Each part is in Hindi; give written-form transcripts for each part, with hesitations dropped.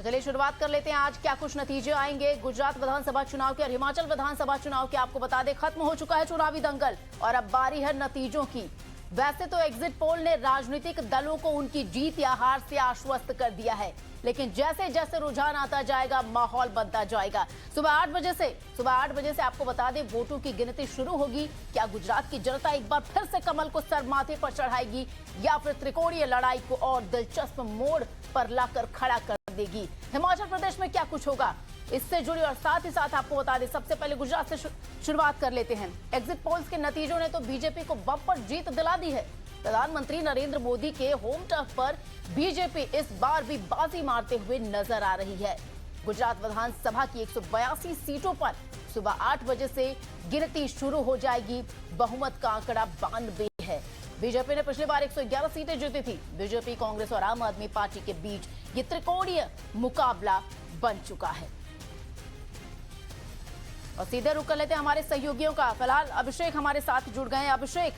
तो चलिए शुरुआत कर लेते हैं। आज क्या कुछ नतीजे आएंगे गुजरात विधानसभा चुनाव के और हिमाचल विधानसभा चुनाव के। आपको बता दें, खत्म हो चुका है चुनावी दंगल और अब बारी है नतीजों की। वैसे तो एग्जिट पोल ने राजनीतिक दलों को उनकी जीत या हार से आश्वस्त कर दिया है, लेकिन जैसे जैसे रुझान आता जाएगा माहौल बनता जाएगा। सुबह 8 बजे से आपको बता दें वोटों की गिनती शुरू होगी। क्या गुजरात की जनता एक बार फिर से कमल को सर माथे पर चढ़ाएगी या फिर त्रिकोणीय लड़ाई को और दिलचस्प मोड़ पर लाकर खड़ा कर देगी? हिमाचल प्रदेश में क्या कुछ होगा, इससे जुड़ी और साथ ही साथ आपको बता दें, सबसे पहले गुजरात से शुरुआत कर लेते हैं। एग्जिट पोल्स के नतीजों ने तो बीजेपी को बम्पर जीत दिला दी है। प्रधानमंत्री नरेंद्र मोदी के होम टर्फ पर बीजेपी इस बार भी बाजी मारते हुए नजर आ रही है। गुजरात विधानसभा की 182 सीटों पर सुबह 8 बजे से गिनती शुरू हो जाएगी। बहुमत का आंकड़ा 92 है। बीजेपी ने पिछली बार 111 सीटें जीती थी। बीजेपी, कांग्रेस और आम आदमी पार्टी के बीच ये त्रिकोणीय मुकाबला बन चुका है। और सीधे रुक कर लेते हैं हमारे सहयोगियों का। फिलहाल अभिषेक हमारे साथ जुड़ गए हैं। अभिषेक,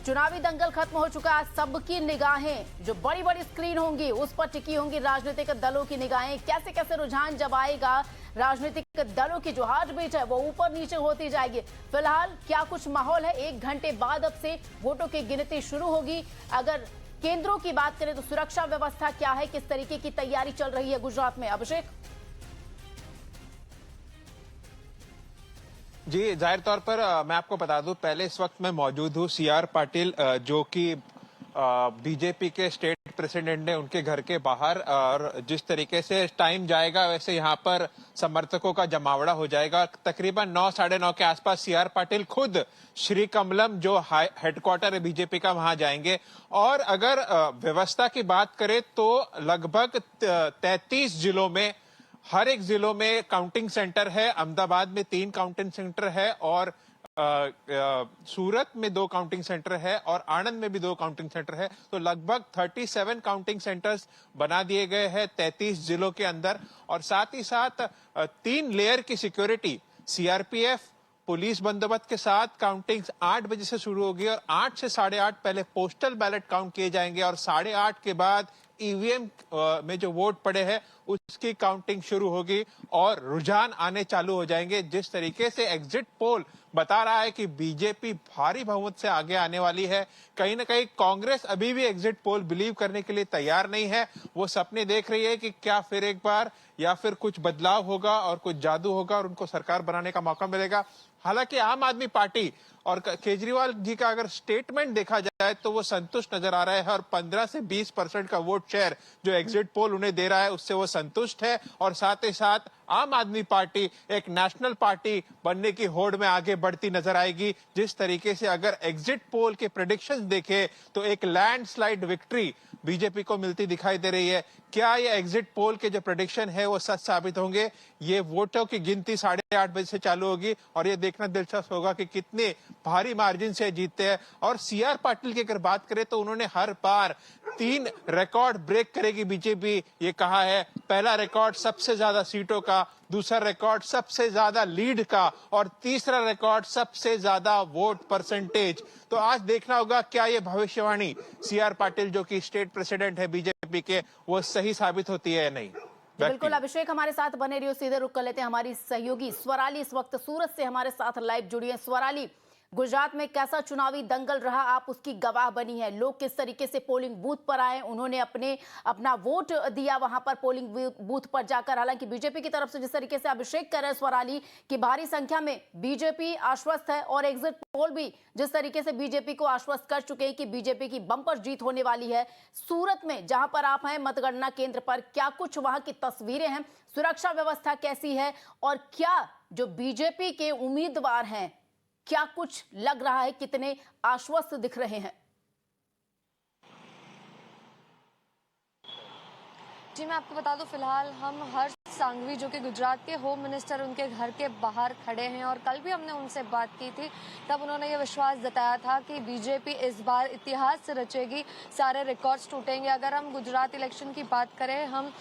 चुनावी दंगल खत्म हो चुका है। सबकी निगाहें जो बड़ी बड़ी स्क्रीन होंगी उस पर टिकी होंगी, राजनीतिक दलों की निगाहें। कैसे कैसे रुझान जब आएगा, राजनीतिक दलों की जो हार्ट बीट है वो ऊपर नीचे होती जाएगी। फिलहाल क्या कुछ माहौल है? 1 घंटे बाद अब से वोटों की गिनती शुरू होगी। अगर केंद्रों की बात करें तो सुरक्षा व्यवस्था क्या है, किस तरीके की तैयारी चल रही है गुजरात में? अभिषेक जी, जाहिर तौर पर मैं आपको बता दूं, पहले इस वक्त मैं मौजूद हूं सीआर पाटिल जो कि बीजेपी के स्टेट प्रेसिडेंट ने, उनके घर के बाहर। और जिस तरीके से टाइम जाएगा वैसे यहाँ पर समर्थकों का जमावड़ा हो जाएगा। तकरीबन 9 साढ़े 9 के आसपास सीआर पाटिल खुद श्री कमलम जो हेडक्वार्टर है बीजेपी का, वहां जाएंगे। और अगर व्यवस्था की बात करें तो लगभग 33 जिलों में, हर एक जिलों में काउंटिंग सेंटर है। अहमदाबाद में 3 काउंटिंग सेंटर है और सूरत में 2 काउंटिंग सेंटर है और आणंद में भी 2 काउंटिंग सेंटर है। तो लगभग 37 काउंटिंग सेंटर्स बना दिए गए हैं 33 जिलों के अंदर। और साथ ही साथ 3 लेयर की सिक्योरिटी, सीआरपीएफ, पुलिस बंदोबस्त के साथ काउंटिंग 8 बजे से शुरू होगी और 8 से 8:30 पहले पोस्टल बैलेट काउंट किए जाएंगे और 8:30 के बाद ईवीएम में जो वोट पड़े हैं उसकी काउंटिंग शुरू होगी और रुझान आने चालू हो जाएंगे। जिस तरीके से एग्जिट पोल बता रहा है कि बीजेपी भारी बहुमत से आगे आने वाली है, कहीं ना कहीं कांग्रेस अभी भी एग्जिट पोल बिलीव करने के लिए तैयार नहीं है। वो सपने देख रही है कि क्या फिर एक बार या फिर कुछ बदलाव होगा और कुछ जादू होगा और उनको सरकार बनाने का मौका मिलेगा। हालांकि आम आदमी पार्टी और केजरीवाल जी का अगर स्टेटमेंट देखा जाए तो वो संतुष्ट नजर आ रहा है और 15 से 20% का वोट शेयर जो एग्जिट पोल उन्हें दे रहा है उससे वो संतुष्ट है। और साथ ही साथ आम आदमी पार्टी एक नेशनल पार्टी बनने की होड़ में आगे बढ़ती नजर आएगी। जिस तरीके से अगर एग्जिट पोल के प्रेडिक्शंस देखें तो एक लैंडस्लाइड विक्ट्री बीजेपी को मिलती दिखाई दे रही है। क्या ये एग्जिट पोल के जो प्रेडिक्शन है वो सच साबित होंगे? ये वोटों की गिनती 8:30 बजे से चालू होगी और ये देखना दिलचस्प होगा कि कितने भारी मार्जिन से जीतते हैं। और सीआर पाटिल की अगर बात करें तो उन्होंने हर बार 3 रिकॉर्ड ब्रेक करेगी बीजेपी ये कहा है। पहला रिकॉर्ड सबसे ज्यादा सीटों का, दूसरा रिकॉर्ड सबसे ज्यादा लीड का और तीसरा रिकॉर्ड सबसे ज्यादा वोट परसेंटेज। तो आज देखना होगा क्या ये भविष्यवाणी सीआर पाटिल जो कि स्टेट प्रेसिडेंट है बीजेपी के, वो सही साबित होती है या नहीं। बिल्कुल अभिषेक, हमारे साथ बने रहिए। सीधे रुक कर लेते हैं हमारी सहयोगी स्वराली इस वक्त सूरत से हमारे साथ लाइव जुड़ी है। स्वराली, गुजरात में कैसा चुनावी दंगल रहा, आप उसकी गवाह बनी है। लोग किस तरीके से पोलिंग बूथ पर आए, उन्होंने अपना वोट दिया वहां पर पोलिंग बूथ पर जाकर। हालांकि बीजेपी की तरफ से जिस तरीके से अभिषेक कर रहे हैं स्वराली की भारी संख्या में बीजेपी आश्वस्त है और एग्जिट पोल भी जिस तरीके से बीजेपी को आश्वस्त कर चुके हैं कि बीजेपी की बंपर जीत होने वाली है। सूरत में जहां पर आप हैं मतगणना केंद्र पर, क्या कुछ वहां की तस्वीरें हैं, सुरक्षा व्यवस्था कैसी है और क्या जो बीजेपी के उम्मीदवार हैं क्या कुछ लग रहा है, कितने आश्वस्त दिख रहे हैं? जी, मैं आपको बता दूं, फिलहाल हम हर्ष सांघवी जो कि गुजरात के होम मिनिस्टर, उनके घर के बाहर खड़े हैं और कल भी हमने उनसे बात की थी। तब उन्होंने ये विश्वास जताया था कि बीजेपी इस बार इतिहास रचेगी, सारे रिकॉर्ड्स टूटेंगे। अगर हम गुजरात इलेक्शन की बात करें, हम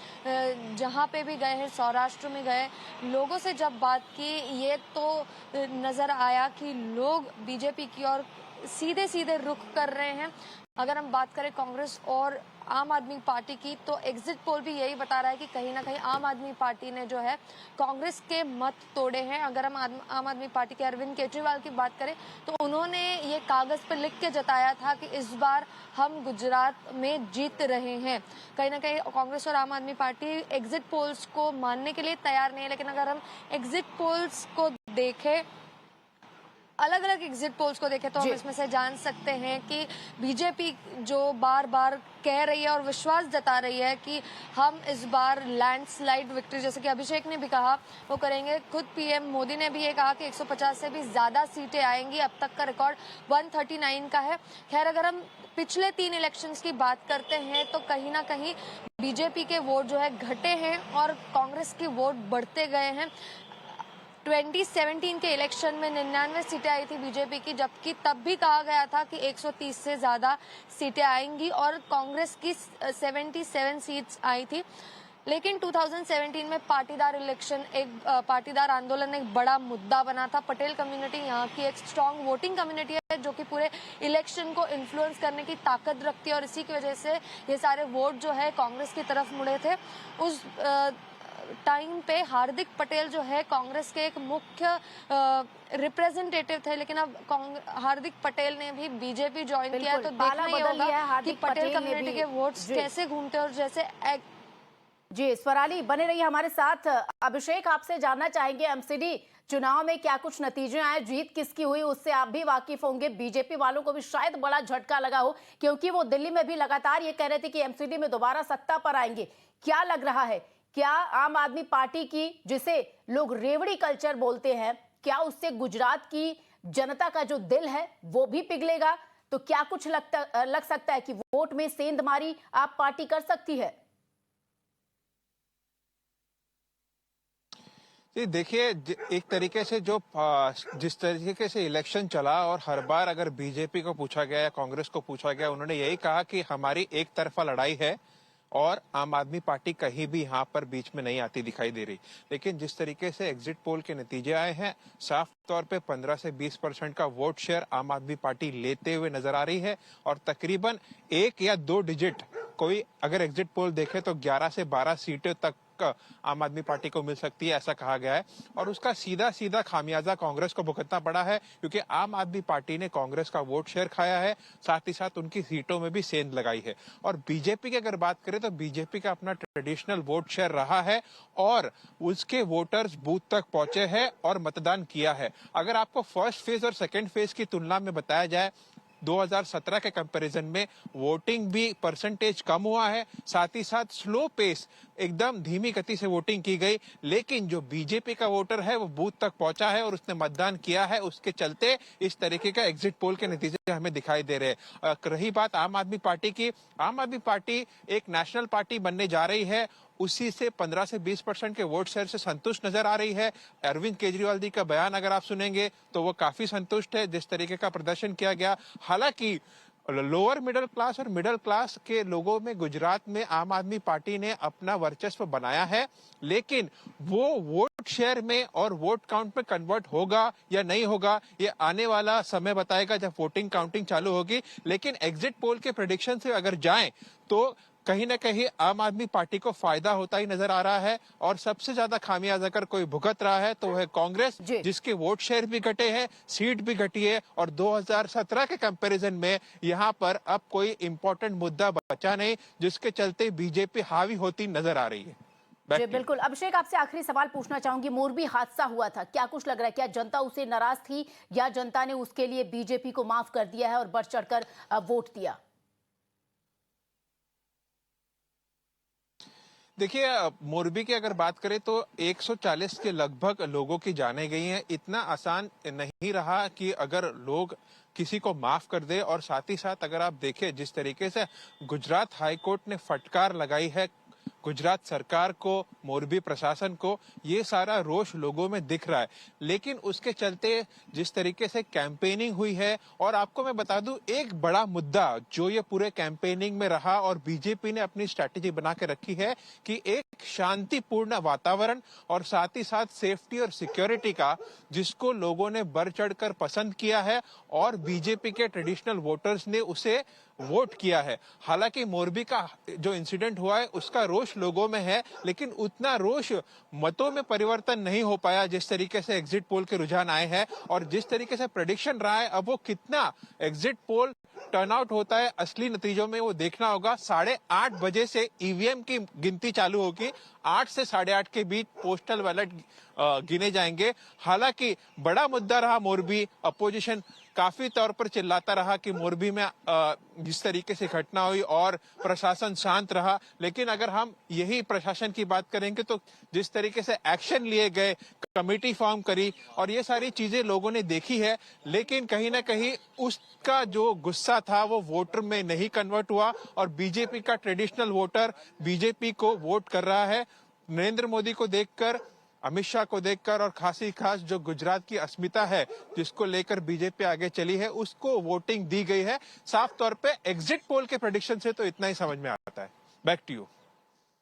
जहां पे भी गए हैं, सौराष्ट्र में गए, लोगों से जब बात की, ये तो नजर आया कि लोग बीजेपी की ओर सीधे सीधे रुख कर रहे हैं। अगर हम बात करें कांग्रेस और आम आदमी पार्टी की, तो एग्जिट पोल भी यही बता रहा है कि कहीं ना कहीं आम आदमी पार्टी ने जो है कांग्रेस के मत तोड़े हैं। अगर हम आम आदमी पार्टी के अरविंद केजरीवाल की बात करें तो उन्होंने ये कागज पर लिख के जताया था कि इस बार हम गुजरात में जीत रहे हैं। कहीं ना कहीं कांग्रेस और आम आदमी पार्टी एग्जिट पोल्स को मानने के लिए तैयार नहीं है, लेकिन अगर हम एग्जिट पोल्स को देखें, अलग अलग एग्जिट पोल्स को देखें, तो हम इसमें से जान सकते हैं कि बीजेपी जो बार बार कह रही है और विश्वास जता रही है कि हम इस बार लैंडस्लाइड विक्ट्री, जैसे कि अभिषेक ने भी कहा, वो करेंगे। खुद पीएम मोदी ने भी ये कहा कि 150 से भी ज्यादा सीटें आएंगी। अब तक का रिकॉर्ड 139 का है। खैर, अगर हम पिछले 3 इलेक्शंस की बात करते हैं तो कहीं ना कहीं बीजेपी के वोट जो है घटे हैं और कांग्रेस के वोट बढ़ते गए हैं। 2017 के इलेक्शन में 99 सीटें आई थी बीजेपी की, जबकि तब भी कहा गया था कि 130 से ज्यादा सीटें आएंगी और कांग्रेस की 77 सीट्स आई थी। लेकिन 2017 में पाटीदार आंदोलन एक बड़ा मुद्दा बना था। पटेल कम्युनिटी यहाँ की एक स्ट्रांग वोटिंग कम्युनिटी है जो कि पूरे इलेक्शन को इन्फ्लुएंस करने की ताकत रखती है और इसी की वजह से ये सारे वोट जो है कांग्रेस की तरफ मुड़े थे। उस टाइम पे हार्दिक पटेल जो है कांग्रेस के एक मुख्य रिप्रेजेंटेटिव थे, लेकिन अब हार्दिक पटेल ने भी बीजेपी ज्वाइन किया, तो देखना ये होगा कि पटेल कम्युनिटी के वोट्स कैसे घूमते और जैसे जी। स्वराली बने रहिए हमारे साथ। अभिषेक, आपसे जानना चाहेंगे एमसीडी चुनाव में क्या कुछ नतीजे आए, जीत किसकी हुई, उससे आप भी वाकिफ होंगे। बीजेपी वालों को भी शायद बड़ा झटका लगा हो, क्योंकि वो दिल्ली में भी लगातार ये कह रहे थे कि एमसीडी में दोबारा सत्ता पर आएंगे। क्या लग रहा है, क्या आम आदमी पार्टी की, जिसे लोग रेवड़ी कल्चर बोलते हैं, क्या उससे गुजरात की जनता का जो दिल है वो भी पिघलेगा? तो क्या कुछ लग सकता है कि वोट में सेंधमारी आप पार्टी कर सकती है? देखिए, एक तरीके से जो जिस तरीके से इलेक्शन चला और हर बार अगर बीजेपी को पूछा गया या कांग्रेस को पूछा गया, उन्होंने यही कहा कि हमारी एक तरफा लड़ाई है और आम आदमी पार्टी कहीं भी यहाँ पर बीच में नहीं आती दिखाई दे रही। लेकिन जिस तरीके से एग्जिट पोल के नतीजे आए हैं, साफ तौर पे 15 से 20% का वोट शेयर आम आदमी पार्टी लेते हुए नजर आ रही है और तकरीबन 1 या 2 डिजिट, कोई अगर एग्जिट पोल देखे तो 11 से 12 सीटें तक आम आदमी पार्टी को मिल सकती है, ऐसा कहा गया है। और उसका सीधा सीधा खामियाजा कांग्रेस को भुगतना पड़ा है, क्योंकि आम आदमी पार्टी ने कांग्रेस का वोट शेयर खाया है, साथ ही साथ उनकी सीटों में भी सेंध लगाई है। और बीजेपी की अगर बात करें तो बीजेपी का अपना ट्रेडिशनल वोट शेयर रहा है और उसके वोटर्स बूथ तक पहुंचे हैं और मतदान किया है। अगर आपको फर्स्ट फेज और सेकेंड फेज की तुलना में बताया जाए, 2017 के कंपैरिजन में वोटिंग भी परसेंटेज कम हुआ है, साथ ही साथ स्लो पेस, एकदम धीमी गति से वोटिंग की गई। लेकिन जो बीजेपी का वोटर है वो बूथ तक पहुंचा है और उसने मतदान किया है, उसके चलते इस तरीके का एग्जिट पोल के नतीजे हमें दिखाई दे रहे हैं। रही बात आम आदमी पार्टी की, आम आदमी पार्टी एक नेशनल पार्टी बनने जा रही है, उसी से 15 से 20% के वोट शेयर से संतुष्ट नजर आ रही है। अरविंद केजरीवाल जी का बयान अगर आप सुनेंगे तो वो काफी संतुष्ट है जिस तरीके का प्रदर्शन किया गया। हालांकि लोअर मिडिल क्लास और मिडिल क्लास के लोगों में गुजरात में आम आदमी पार्टी ने अपना वर्चस्व बनाया है, लेकिन वो वोट शेयर में और वोट काउंट में कन्वर्ट होगा या नहीं होगा ये आने वाला समय बताएगा जब वोटिंग काउंटिंग चालू होगी। लेकिन एग्जिट पोल के प्रेडिक्शन से अगर जाएं तो कहीं ना कहीं आम आदमी पार्टी को फायदा होता ही नजर आ रहा है और सबसे ज्यादा खामियाजा अगर कोई भुगत रहा है तो वह है कांग्रेस, जिसके वोट शेयर भी घटे हैं, सीट भी घटी है और 2017 के कंपैरिजन में यहां पर अब कोई इंपॉर्टेंट मुद्दा बचा नहीं, जिसके चलते बीजेपी हावी होती नजर आ रही है। जी बिल्कुल। अभिषेक, आपसे आखिरी सवाल पूछना चाहूंगी। मोरबी हादसा हुआ था, क्या कुछ लग रहा है, क्या जनता उसे नाराज थी या जनता ने उसके लिए बीजेपी को माफ कर दिया है और बढ़ चढ़कर वोट दिया? देखिए, मोरबी की अगर बात करें तो 140 के लगभग लोगों की जाने गई हैं। इतना आसान नहीं रहा कि अगर लोग किसी को माफ कर दे। और साथ ही साथ अगर आप देखें जिस तरीके से गुजरात हाईकोर्ट ने फटकार लगाई है गुजरात सरकार को, मोरबी प्रशासन को, ये सारा रोष लोगों में दिख रहा है। लेकिन उसके चलते जिस तरीके से कैंपेनिंग हुई है, और आपको मैं बता दूं एक बड़ा मुद्दा जो ये पूरे कैंपेनिंग में रहा और बीजेपी ने अपनी स्ट्रैटेजी बना के रखी है कि एक शांतिपूर्ण वातावरण और साथ ही साथ सेफ्टी और सिक्योरिटी का, जिसको लोगों ने बढ़ चढ़कर पसंद किया है और बीजेपी के ट्रेडिशनल वोटर्स ने उसे वोट किया है। हालांकि मोरबी का जो इंसिडेंट हुआ है उसका रोष लोगों में है, लेकिन उतना रोष मतों में परिवर्तन नहीं हो पाया जिस तरीके से एग्जिट पोल के रुझान आए हैं और जिस तरीके से प्रेडिक्शन रहा है। अब वो कितना एग्जिट पोल टर्नआउट होता है असली नतीजों में वो देखना होगा। 8:30 बजे से ईवीएम की गिनती चालू होगी, 8 से 8:30 के बीच पोस्टल बैलेट गिने जाएंगे। हालांकि बड़ा मुद्दा रहा मोरबी, अपोजिशन काफी तौर पर चिल्लाता रहा कि मोरबी में जिस तरीके से घटना हुई और प्रशासन शांत रहा, लेकिन अगर हम यही प्रशासन की बात करेंगे तो जिस तरीके से एक्शन लिए गए, कमेटी फॉर्म करी और ये सारी चीजें लोगों ने देखी है, लेकिन कहीं ना कहीं उसका जो गुस्सा था वो वोटर में नहीं कन्वर्ट हुआ और बीजेपी का ट्रेडिशनल वोटर बीजेपी को वोट कर रहा है। नरेंद्र मोदी को देखकर, अमित शाह को देखकर और खासी खास जो गुजरात की अस्मिता है जिसको लेकर बीजेपी आगे चली है उसको वोटिंग दी गई है। साफ तौर पे एग्जिट पोल के प्रेडिक्शन से तो इतना ही समझ में आता है। Back to you.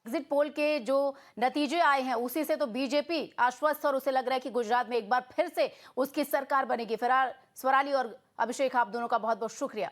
Exit poll के जो नतीजे आए हैं उसी से तो बीजेपी आश्वस्त और उसे लग रहा है कि गुजरात में एक बार फिर से उसकी सरकार बनेगी। फिलहाल स्वराली और अभिषेक, आप दोनों का बहुत बहुत शुक्रिया।